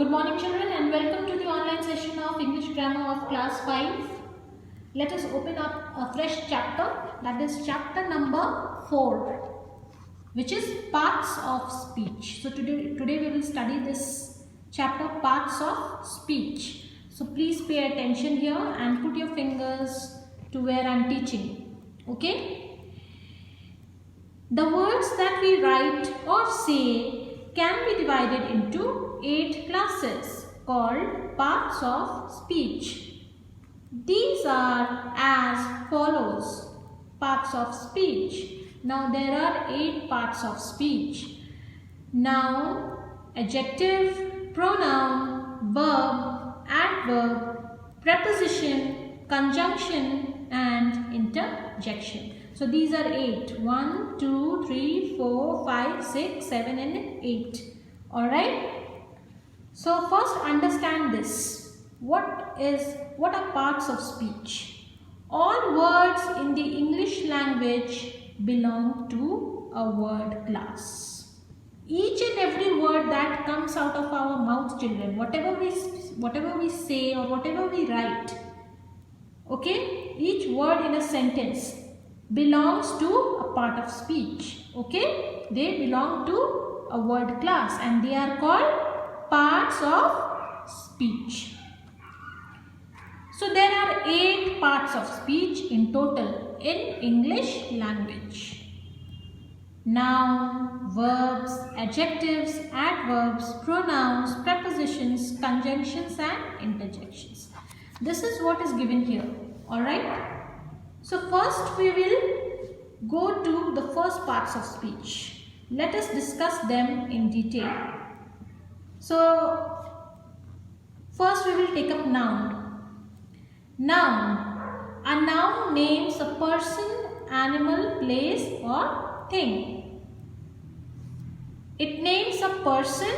Good morning children and welcome to the online session of English Grammar of class 5. Let us open up a fresh chapter, that is chapter number 4, which is parts of speech. So today we will study this chapter, parts of speech. So please pay attention here and put your fingers to where I am teaching. Okay? The words that we write or say can be divided into 8 classes called parts of speech. These are as follows. Parts of speech. Now there are 8 parts of speech. Noun, adjective, pronoun, verb, adverb, preposition, conjunction and interjection. So these are 8. 1, 2, 3, 4, 5, 6, 7 and 8. Alright. So first understand this. What are parts of speech? All words in the English language belong to a word class. Each and every word that comes out of our mouth, children, whatever we say or whatever we write, okay, each word in a sentence belongs to a part of speech. Okay, they belong to a word class and they are called parts of speech. So there are 8 parts of speech in total in English language. Noun, verbs, adjectives, adverbs, pronouns, prepositions, conjunctions and interjections. This is what is given here. Alright. So first we will go to the first parts of speech. Let us discuss them in detail. So first we will take up noun. Noun. A noun names a person, animal, place or thing. It names a person,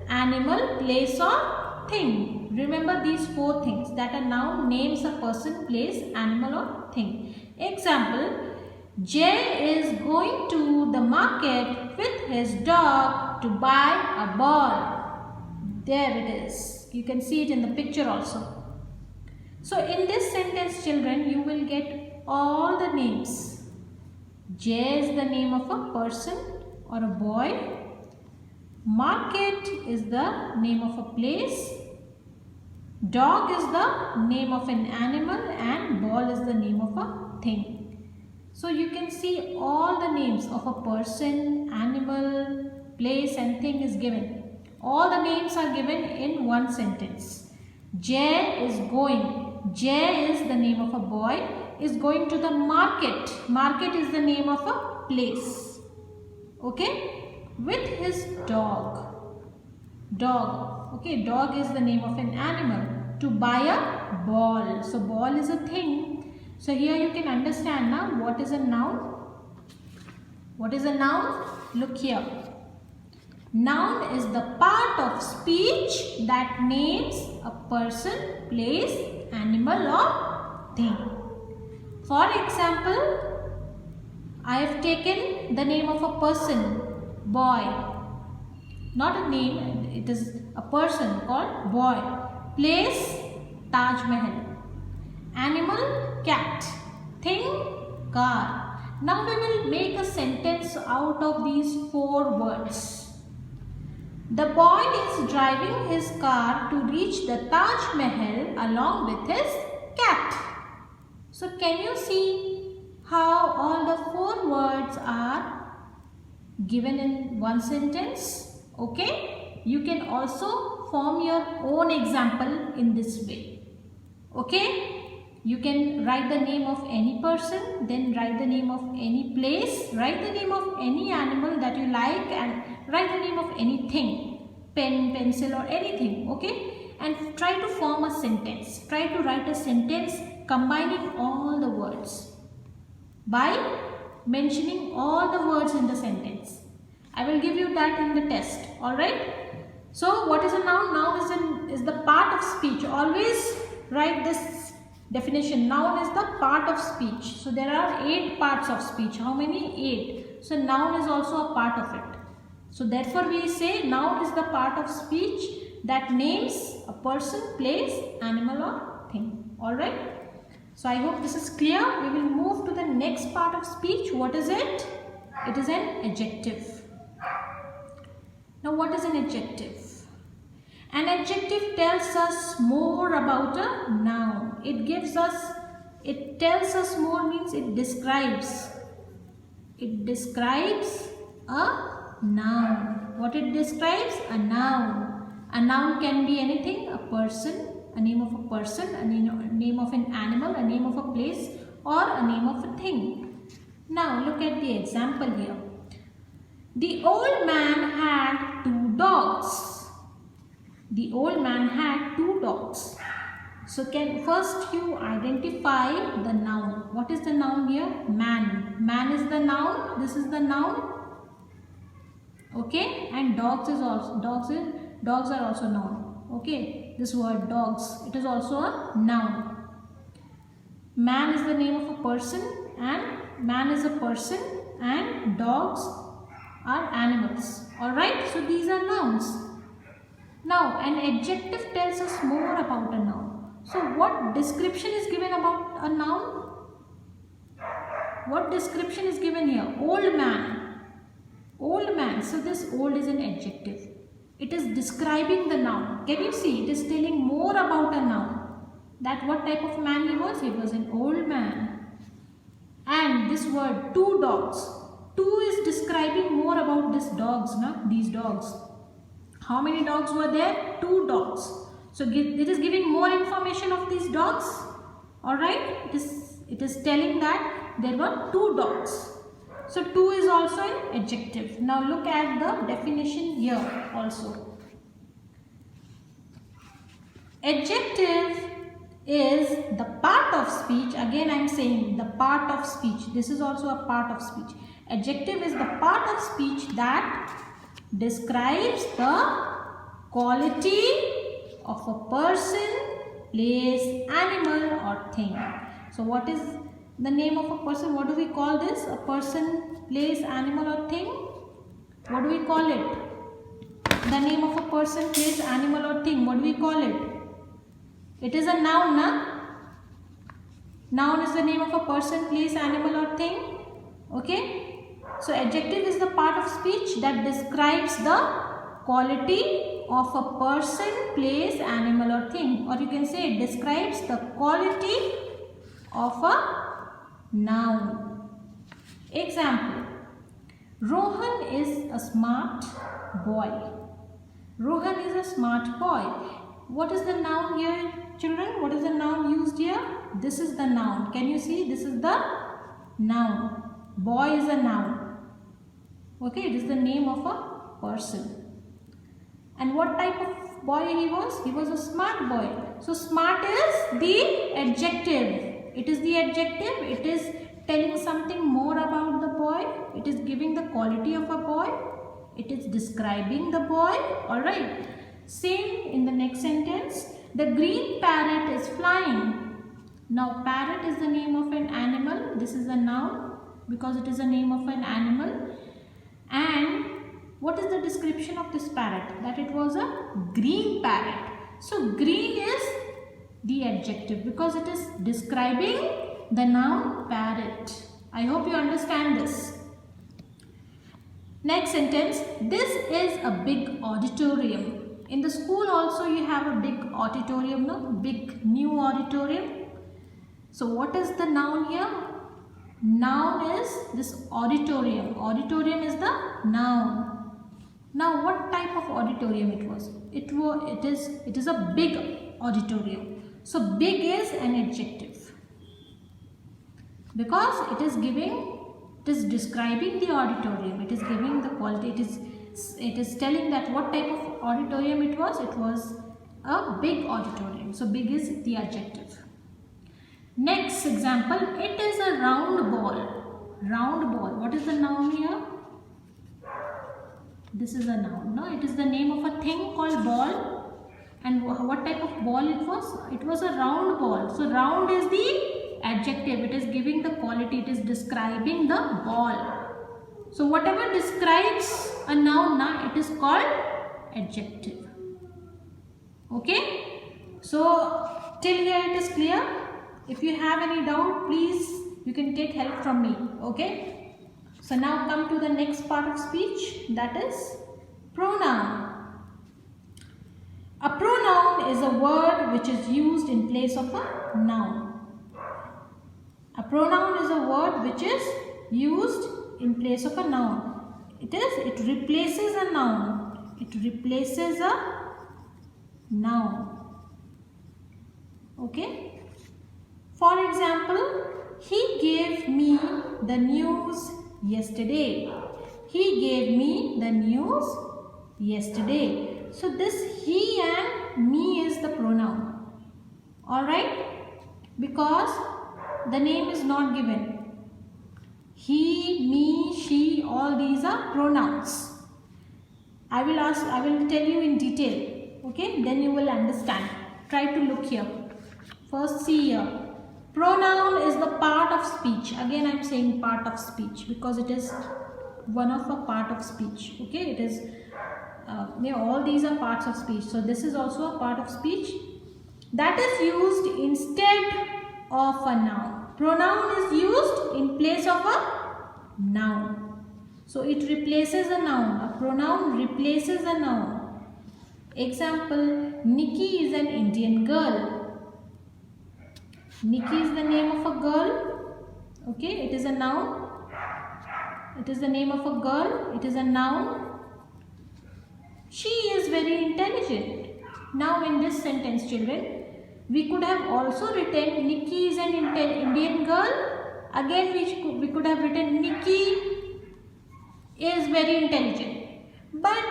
animal, place or thing. Remember these 4 things, that a noun names a person, place, animal or thing. Example, Jay is going to the market with his dog to buy a ball. There it is. You can see it in the picture also. So in this sentence, children, you will get all the names. Jay is the name of a person or a boy. Market is the name of a place. Dog is the name of an animal and ball is the name of a thing. So you can see all the names of a person, animal, place and thing is given. All the names are given in one sentence. Jay is going. Jay is the name of a boy, is going to the market. Market is the name of a place. Okay? With his dog. Dog. Okay, dog is the name of an animal. To buy a ball. So ball is a thing. So here you can understand now what is a noun. What is a noun? Look here. Noun is the part of speech that names a person, place, animal or thing. For example, I have taken the name of a person, boy. Not a name, it is a person called boy. Place, Taj Mahal. Animal, cat. Thing, car. Now we will make a sentence out of these 4 words. The boy is driving his car to reach the Taj Mahal along with his cat. So can you see how all the 4 words are given in one sentence? Okay? You can also form your own example in this way. Okay? You can write the name of any person, then write the name of any place, write the name of any animal that you like and write the name of anything, pen, pencil or anything, okay? And try to form a sentence. Try to write a sentence combining all the words by mentioning all the words in the sentence. I will give you that in the test, alright? So what is a noun? Noun is the part of speech. Always write this definition. Noun is the part of speech. So there are 8 parts of speech. How many? 8. So noun is also a part of it. So therefore we say noun is the part of speech that names a person, place, animal or thing. Alright. So I hope this is clear. We will move to the next part of speech. What is it? It is an adjective. Now what is an adjective? An adjective tells us more about a noun. It tells us more means it describes. It describes a noun. What it describes? A noun. A noun can be anything, a person, a name of a person, a name of an animal, a name of a place, or a name of a thing. Now look at the example here. The old man had 2 dogs. The old man had 2 dogs. So first you identify the noun. What is the noun here? Man. Man is the noun. This is the noun. Okay, and dogs are also noun. Okay, this word dogs, it is also a noun. Man is the name of a person, and dogs are animals. Alright, so these are nouns. Now an adjective tells us more about a noun. So what description is given about a noun? What description is given here? Old man. Old man. So this old is an adjective. It is describing the noun. Can you see? It is telling more about a noun. That what type of man he was? He was an old man. And this word 2 dogs. 2 is describing more about these dogs. How many dogs were there? 2 dogs. So it is giving more information of these dogs. Alright. It is telling that there were 2 dogs. So 2 is also an adjective. Now look at the definition here also. Adjective is the part of speech. Again I am saying the part of speech. This is also a part of speech. Adjective is the part of speech that describes the quality of a person, place, animal or thing. So what is the name of a person? What do we call this? A person, place, animal or thing? What do we call it? The name of a person, place, animal or thing. What do we call it? It is a noun, na? Noun is the name of a person, place, animal or thing. Okay? So adjective is the part of speech that describes the quality of a person, place, animal or thing. Or you can say it describes the quality of a noun. Example. Rohan is a smart boy. Rohan is a smart boy. What is the noun here, children? What is the noun used here? This is the noun. Can you see? This is the noun. Boy is a noun. Okay, it is the name of a person. And what type of boy he was? He was a smart boy. So smart is the adjective. It is the adjective. It is telling something more about the boy. It is giving the quality of a boy. It is describing the boy. Alright. Same in the next sentence. The green parrot is flying. Now parrot is the name of an animal. This is a noun because it is a name of an animal. And what is the description of this parrot? That it was a green parrot. So green is the adjective because it is describing the noun parrot. I hope you understand this. Next sentence. This is a big auditorium. In the school also you have a big auditorium, no? Big new auditorium. So what is the noun here? Noun is this auditorium. Auditorium is the noun. Now what type of auditorium it was? It is a big auditorium. So big is an adjective because it is describing the auditorium. It is giving the quality. It is telling that what type of auditorium it was. It was a big auditorium. So big is the adjective. Next example, it is a round ball. Round ball. What is the noun here? This is a noun. No, it is the name of a thing called ball. And what type of ball it was? It was a round ball. So round is the adjective. It is giving the quality. It is describing the ball. So whatever describes a noun, now it is called adjective. Okay. So till here it is clear. If you have any doubt, please you can take help from me. Okay. So now come to the next part of speech, that is pronoun. A pronoun is a word which is used in place of a noun. A pronoun is a word which is used in place of a noun. It replaces a noun. It replaces a noun. Okay. For example, he gave me the news yesterday. He gave me the news yesterday. So this he and me is the pronoun. Alright? Because the name is not given. He, me, she, all these are pronouns. I will tell you in detail. Okay? Then you will understand. Try to look here. First see here. Pronoun is the part of speech. Again I am saying part of speech because it is one of a part of speech. Okay? It is all these are parts of speech. So this is also a part of speech that is used instead of a noun. Pronoun is used in place of a noun. So it replaces a noun. A pronoun replaces a noun. Example, Nikki is an Indian girl. Nikki is the name of a girl. Okay, it is a noun. It is the name of a girl. It is a noun. She is very intelligent. Now in this sentence, children, we could have also written Nikki is an Indian girl. Again we could have written Nikki is very intelligent. But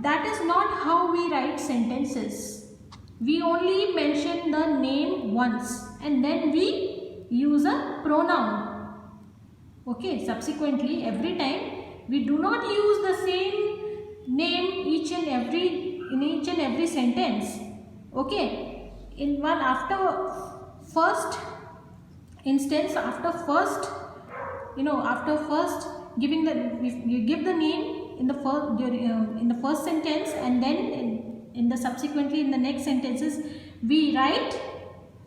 that is not how we write sentences. We only mention the name once and then we use a pronoun. Okay, subsequently every time we do not use the same name in each and every sentence. Okay. After first giving you give the name in the first sentence, and then in the subsequently in the next sentences we write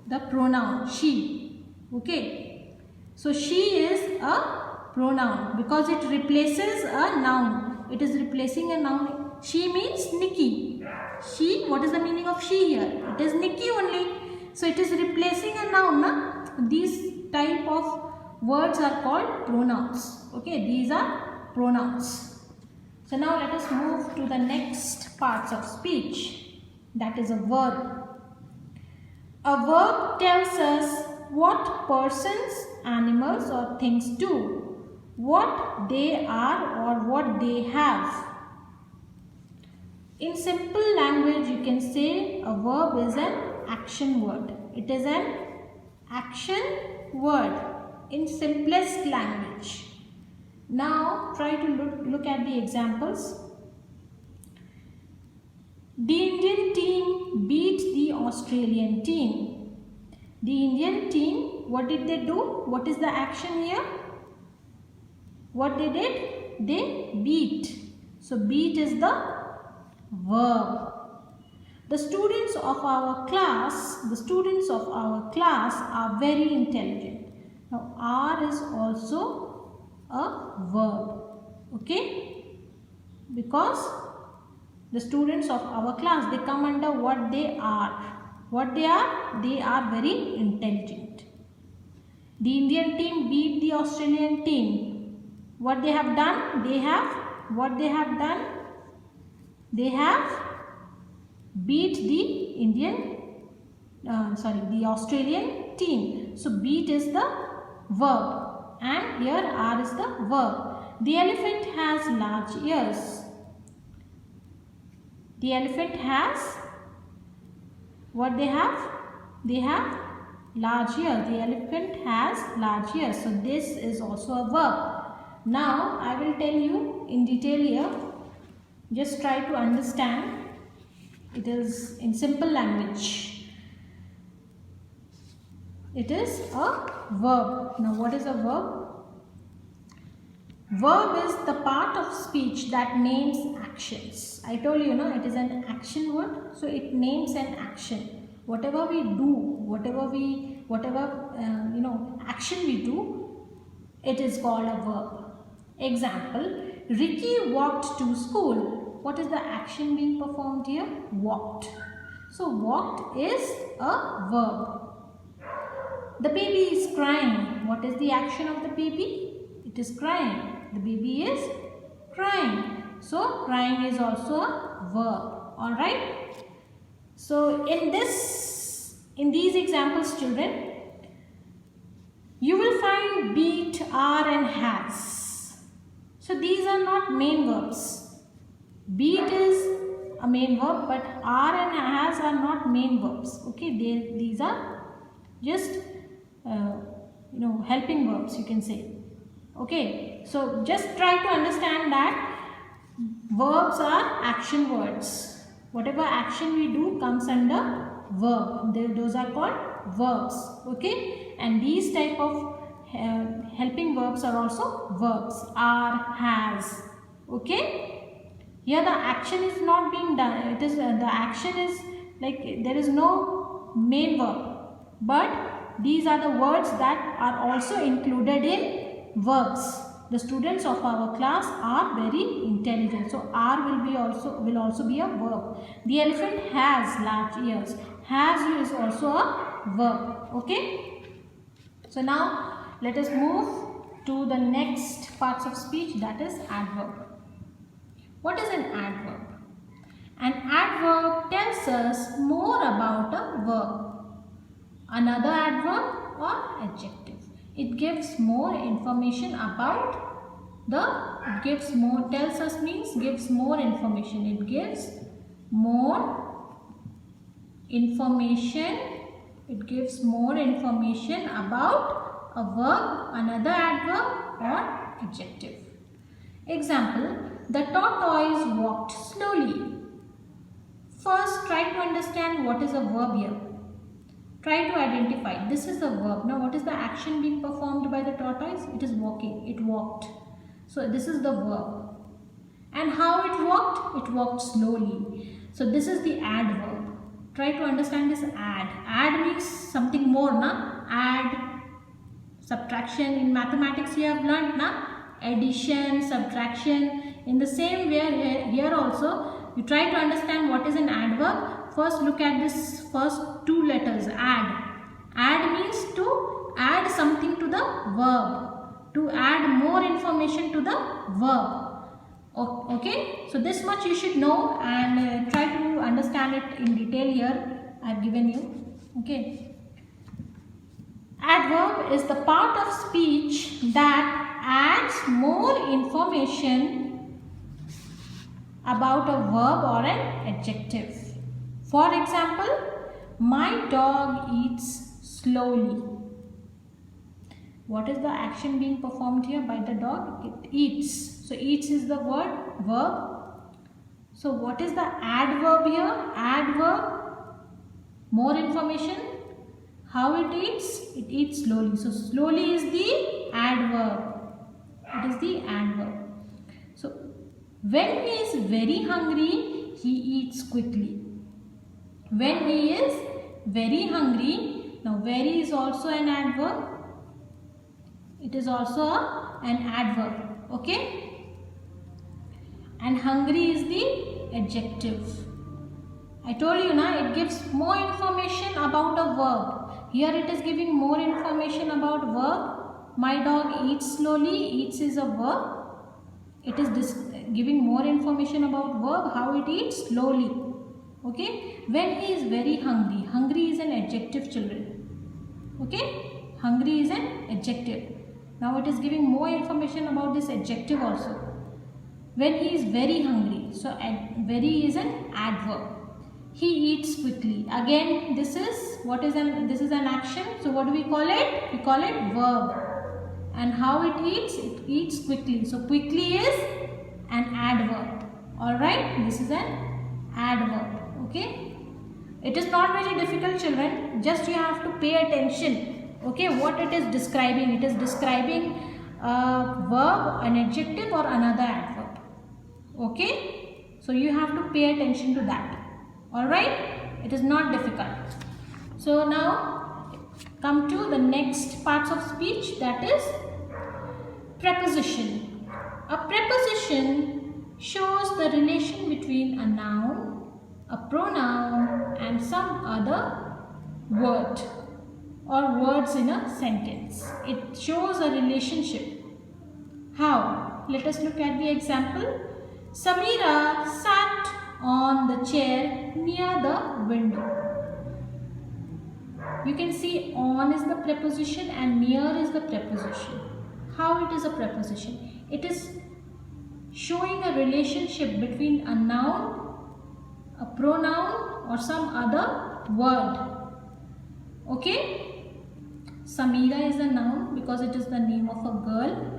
the pronoun she. Okay, so she is a pronoun because it replaces a noun. It is replacing a noun. She means Nikki. She, what is the meaning of she here? It is Nikki only. So it is replacing a noun. Na? These type of words are called pronouns. Okay, these are pronouns. So now let us move to the next parts of speech. That is a verb. A verb tells us what persons, animals or things do, what they are or what they have. In simple language, you can say a verb is an action word. It is an action word in simplest language. Now try to look at the examples. The Indian team beat the Australian team. The Indian team, what did they do? What is the action here? What they did? They beat. So beat is the verb. The students of our class are very intelligent. Now are is also a verb. Okay? Because the students of our class, they come under what they are. What they are? They are very intelligent. The Indian team beat the Australian team. What they have done? They have beat the Australian team. So beat is the verb and here are is the verb. The elephant has large ears. The elephant has what they have? They have large ears. The elephant has large ears. So this is also a verb. Now I will tell you in detail here. Just try to understand. It is in simple language. It is a verb. Now what is a verb? Verb is the part of speech that names actions. I told you, it is an action word, so it names an action. Whatever we do, whatever action we do, it is called a verb. Example, Ricky walked to school. What is the action being performed here? Walked. So walked is a verb. The baby is crying. What is the action of the baby? It is crying. The baby is crying. So crying is also a verb. Alright. So in these examples, children, you will find beat, are and has. So these are not main verbs. Beat is a main verb, but are and has are not main verbs. Okay, these are just helping verbs, you can say. Okay, so just try to understand that verbs are action words. Whatever action we do comes under verb. Those are called verbs. Okay, and these type of helping verbs are also verbs. Are, has. Okay, here the action is not being done. It is the action is like there is no main verb, but these are the words that are also included in verbs. The students of our class are very intelligent. So are will also be a verb. The elephant has large ears. Has is also a verb. Okay. So now let us move to the next parts of speech, that is adverb. What is an adverb? An adverb tells us more about a verb, another adverb or adjective. It gives more information about gives more information. It gives more information. It gives more information about a verb, another adverb or adjective. Example, the tortoise walked slowly. First, try to understand what is a verb here. Try to identify. This is a verb. Now, what is the action being performed by the tortoise? It is walking. It walked. So, this is the verb. And how it walked? It walked slowly. So, this is the adverb. Try to understand this add. Add means something more, na? Add, subtraction. In mathematics, you have learnt, na? Addition, subtraction. In the same way, here also, you try to understand what is an adverb. First, look at this first two letters, add. Add means to add something to the verb, to add more information to the verb. Okay, so this much you should know and try to understand it in detail here. I have given you. Okay. Adverb is the part of speech that adds more information about a verb or an adjective. For example, my dog eats slowly. What is the action being performed here by the dog? It eats. So eats is the verb. So what is the adverb here? Adverb, more information. How it eats? It eats slowly. So slowly is the adverb. It is the adverb. So when he is very hungry, he eats quickly. When he is very hungry, now very is also an adverb. It is also an adverb. Okay. And hungry is the adjective. I told you na, it gives more information about a verb. Here it is giving more information about verb. My dog eats slowly. Eats is a verb. It is giving more information about verb, how it eats slowly. Okay. When he is very hungry. Hungry is an adjective, children. Okay. Hungry is an adjective. Now it is giving more information about this adjective also. When he is very hungry. So very is an adverb. He eats quickly. Again, this is an action. So what do we call it? We call it verb. And how it eats? It eats quickly. So quickly is an adverb. Alright, this is an adverb. Okay. It is not very difficult, children. Just you have to pay attention. Okay, what it is describing. It is describing a verb, an adjective or another adverb. Okay, so you have to pay attention to that. Alright, it is not difficult. So now come to the next parts of speech, that is preposition. A preposition shows the relation between a noun, a pronoun and some other word or words in a sentence. It shows a relationship. How? Let us look at the example. Samira sat on the chair near the window. You can see on is the preposition and near is the preposition. How it is a preposition? It is showing a relationship between a noun, a pronoun or some other word. Okay? Samira is a noun because it is the name of a girl.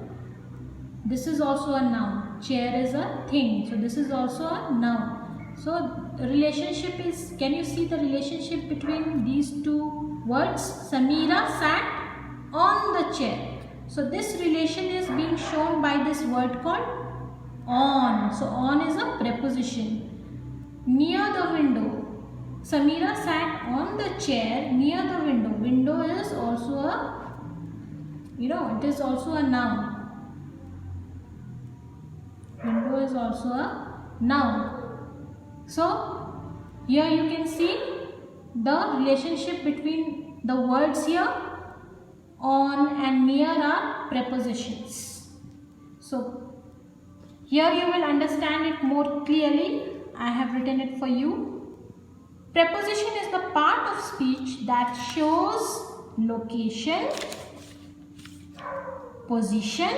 This is also a noun. Chair is a thing. So this is also a noun. So the relationship is, can you see the relationship between these two words? Samira sat on the chair. So this relation is being shown by this word called on. So on is a preposition. Near the window. Samira sat on the chair near the window. Window is also a, it is also a noun. Window is also a noun. So here you can see the relationship between the words here. On and near are prepositions. So here you will understand it more clearly. I have written it for you. Preposition is the part of speech that shows location, position,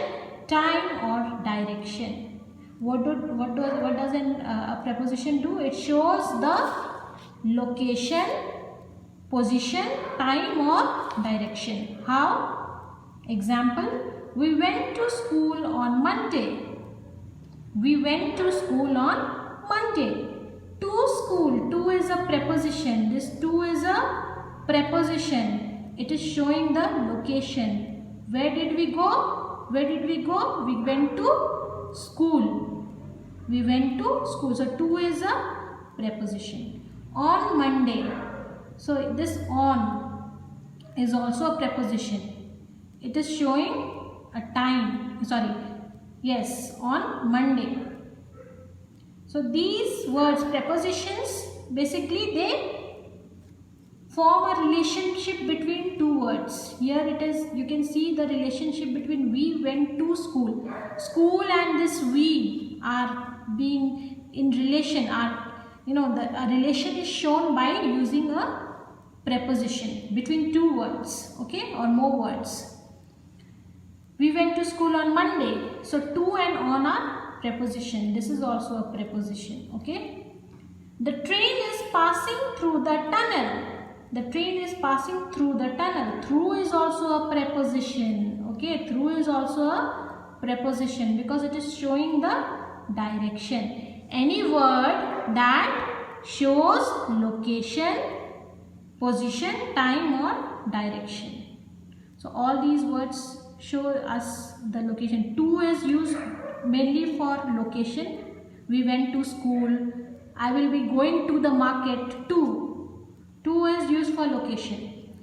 time or direction. What does a preposition do? It shows the location, position, time or direction. How? Example, we went to school on Monday. We went to school on Monday. To school, to is a preposition. This to is a preposition. It is showing the location. Where did we go? Where did we go? We went to school. We went to school. So to is a preposition. On Monday. So this on is also a preposition. It is showing a time. Yes, on Monday. So these words, prepositions, basically they form a relationship between two words. Here it is, you can see the relationship between we went to school. School and this we are being in relation. A relation is shown by using a preposition between two words, okay, or more words. We went to school on Monday. So to and on are preposition. This is also a preposition, okay. The train is passing through the tunnel. The train is passing through the tunnel. Through is also a preposition, okay. Through is also a preposition because it is showing the direction. Any word that shows location, position, time or direction. So all these words show us the location. To is used mainly for location. We went to school. I will be going to the market. To is used for location.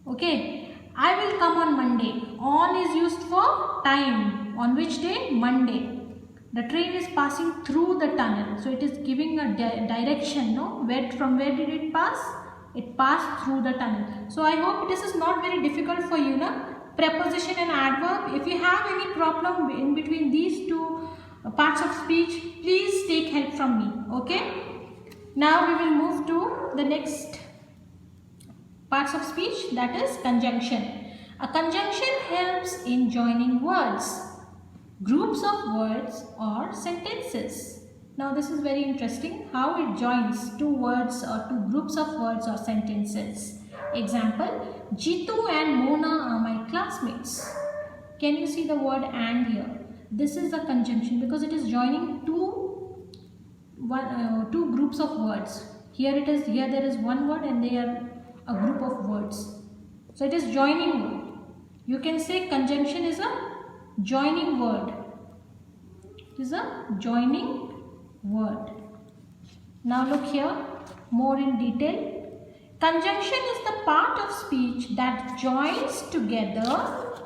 Okay. I will come on Monday. On is used for time. On which day? Monday. The train is passing through the tunnel. So it is giving a direction. No? From where did it pass? It passed through the tunnel. So I hope this is not very difficult for you. Na? Preposition and adverb. If you have any problem in between these two parts of speech, please take help from me. Okay. Now we will move to the next parts of speech, that is conjunction. A conjunction helps in joining words, groups of words or sentences. Now this is very interesting how it joins two words or two groups of words or sentences. Example, Jitu and Mona are my classmates. Can you see the word and here? This is a conjunction because it is joining two groups of words. Here there is one word and they are a group of words. So it is joining word. You can say conjunction is a joining word. It is a joining word. Now look here more in detail. Conjunction is the part of speech that joins together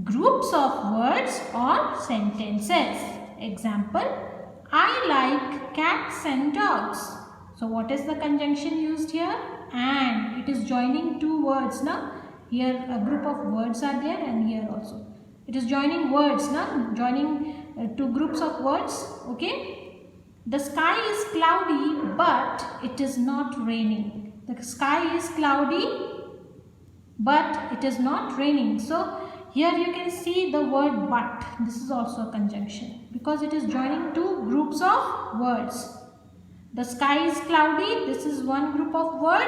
groups of words or sentences. Example, I like cats and dogs. So what is the conjunction used here? And. It is joining two words now. Here a group of words are there and here also. It is joining words now. Joining two groups of words. Okay. The sky is cloudy but it is not raining. The sky is cloudy but it is not raining. So here you can see the word but. This is also a conjunction because it is joining two groups of words. The sky is cloudy. This is one group of word.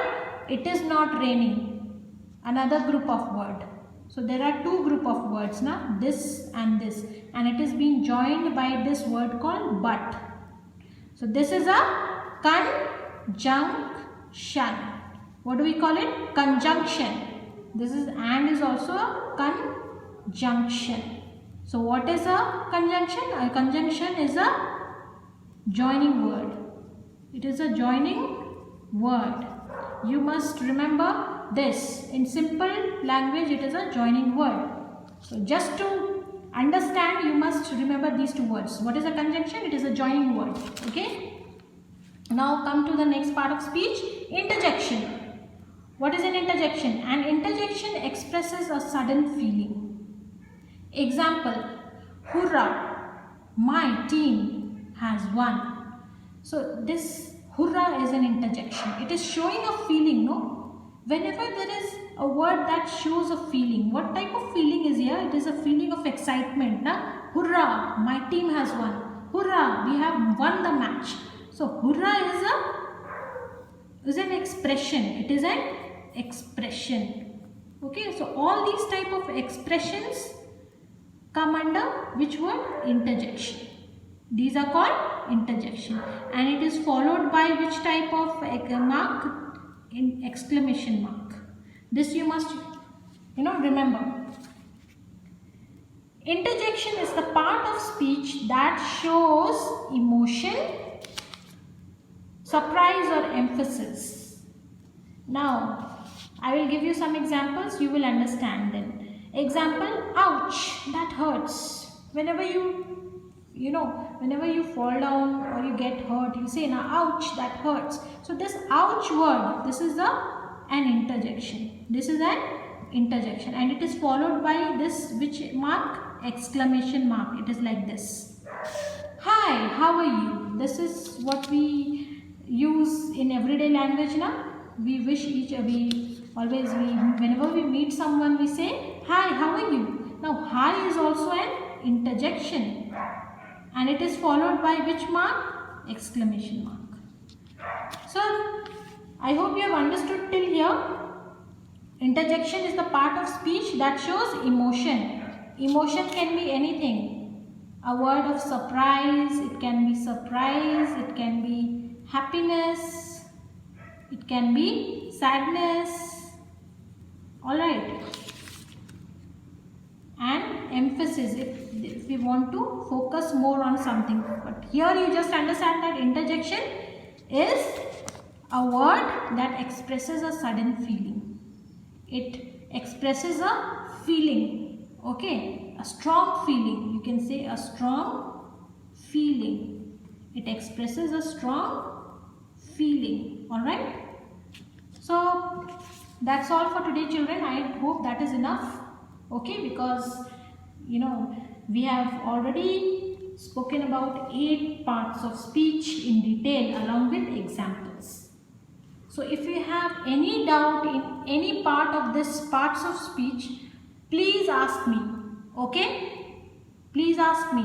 It is not raining. Another group of word. So there are two group of words now. This and this. And it is being joined by this word called but. So this is a conjunction. What do we call it? Conjunction. This is and is also a conjunction. So what is a conjunction? A conjunction is a joining word. It is a joining word. You must remember this. In simple language, it is a joining word. So just to understand, you must remember these two words. What is a conjunction? It is a joining word. Okay. Now come to the next part of speech. Interjection. What is an interjection? An interjection expresses a sudden feeling. Example, hurrah, my team has won. So this hurrah is an interjection. It is showing a feeling, no? Whenever there is a word that shows a feeling, what type of feeling is here? It is a feeling of excitement. Na? Hurrah, my team has won. Hurrah, we have won the match. So hurrah is an expression. It is an expression. Okay, so all these type of expressions come under which word? Interjection. These are called interjection, and it is followed by which type of mark? In exclamation mark. This you must remember. Interjection is the part of speech that shows emotion, surprise or emphasis. Now I will give you some examples, you will understand them. Example, ouch, that hurts. Whenever whenever you fall down or you get hurt, you say, now ouch, that hurts. So this ouch word, this is an interjection. This is an interjection, and it is followed by this which mark? Exclamation mark. It is like this. Hi, how are you? This is what we use in everyday language now. Whenever we meet someone, we say, hi, how are you? Now hi is also an interjection, and it is followed by which mark? Exclamation mark. So I hope you have understood till here. Interjection is the part of speech that shows emotion. Emotion can be anything. A word of surprise, it can be surprise, it can be happiness, it can be sadness. Alright. And emphasis, if we want to focus more on something. But here you just understand that interjection is a word that expresses a sudden feeling. It expresses a feeling, okay, a strong feeling. You can say a strong feeling. It expresses a strong feeling. Alright. So that's all for today, children. I hope that is enough. Okay, because we have already spoken about 8 parts of speech in detail along with examples. So if you have any doubt in any part of this parts of speech, please ask me. Okay, please ask me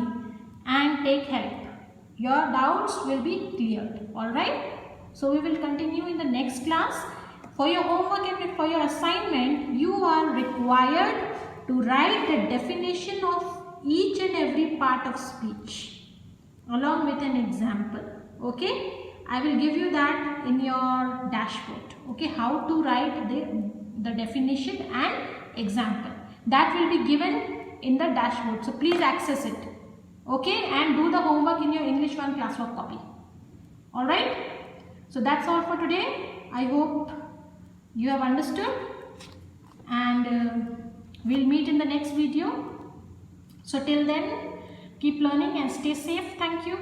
and take help. Your doubts will be cleared. Alright, so we will continue in the next class. For your homework and for your assignment, you are required to write the definition of each and every part of speech along with an example. Okay, I will give you that in your dashboard. Okay, how to write the definition and example. That will be given in the dashboard. So please access it. Okay, and do the homework in your English 1 classwork copy. Alright, so that's all for today. I hope you have understood, and we'll meet in the next video. So till then, keep learning and stay safe. Thank you.